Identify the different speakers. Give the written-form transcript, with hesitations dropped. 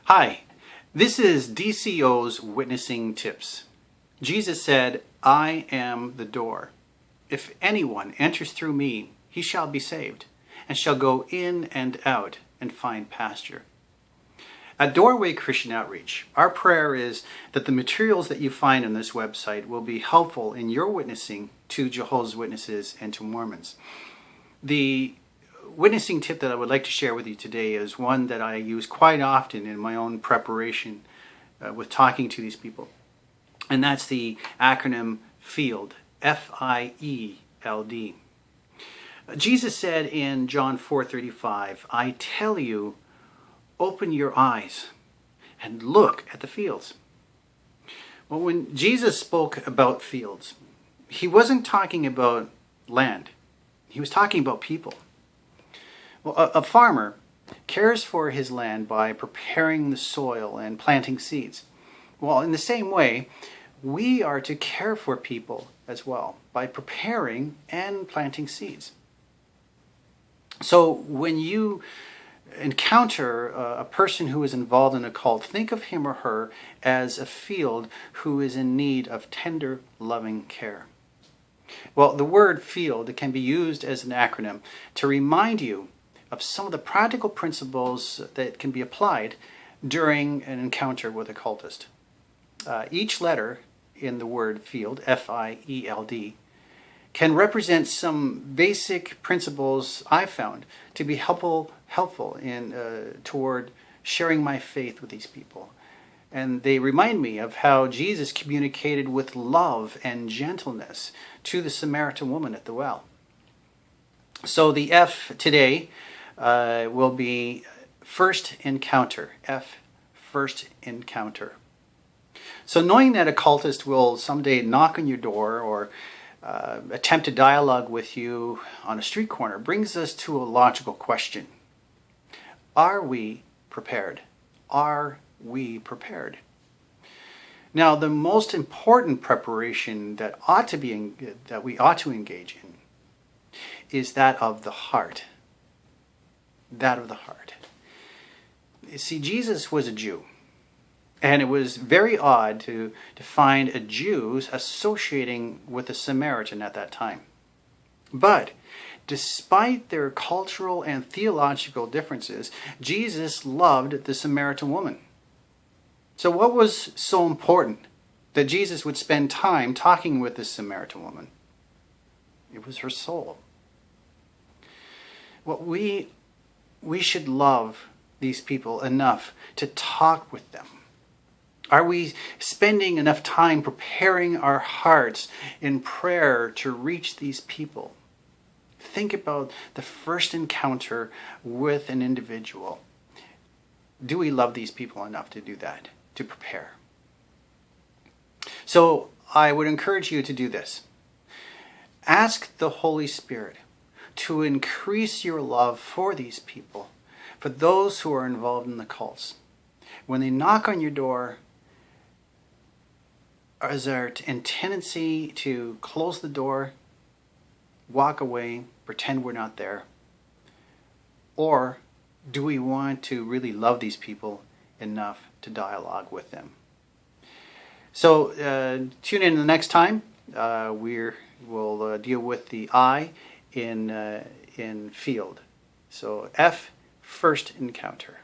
Speaker 1: Hi, this is DCO'S Witnessing Tips. Jesus said, I am the door. If anyone enters through me, he shall be saved, and shall go in and out and find pasture. At Doorway Christian Outreach, our prayer is that the materials that you find on this website will be helpful in your witnessing to Jehovah's Witnesses and to Mormons. The witnessing tip that I would like to share with you today is one that I use quite often in my own preparation with talking to these people. And that's the acronym FIELD, F-I-E-L-D. Jesus said in John 4:35, I tell you, open your eyes and look at the fields. Well, when Jesus spoke about fields, he wasn't talking about land. He was talking about people. Well, a farmer cares for his land by preparing the soil and planting seeds. Well, in the same way, we are to care for people as well by preparing and planting seeds. So when you encounter a person who is involved in a cult, think of him or her as a field who is in need of tender, loving care. Well, the word field can be used as an acronym to remind you of some of the practical principles that can be applied during an encounter with a cultist. Each letter in the word field, F-I-E-L-D, can represent some basic principles I found to be helpful toward sharing my faith with these people. And they remind me of how Jesus communicated with love and gentleness to the Samaritan woman at the well. So the F today will be first encounter. F, first encounter. So knowing that a cultist will someday knock on your door or attempt to dialogue with you on a street corner brings us to a logical question. Are we prepared? Are we prepared? Now, the most important preparation that we ought to engage in is that of the heart. That of the heart. You see, Jesus was a Jew. And it was very odd to find a Jew associating with a Samaritan at that time. But despite their cultural and theological differences, Jesus loved the Samaritan woman. So what was so important that Jesus would spend time talking with this Samaritan woman? It was her soul. Well, we should love these people enough to talk with them. Are we spending enough time preparing our hearts in prayer to reach these people? Think about the first encounter with an individual. Do we love these people enough to do that, to prepare? So I would encourage you to do this. Ask the Holy Spirit to increase your love for these people, for those who are involved in the cults. When they knock on your door, is there a tendency to close the door, walk away, pretend we're not there? Or do we want to really love these people enough to dialogue with them? So tune in the next time. We'll deal with the I in field. So F, first encounter.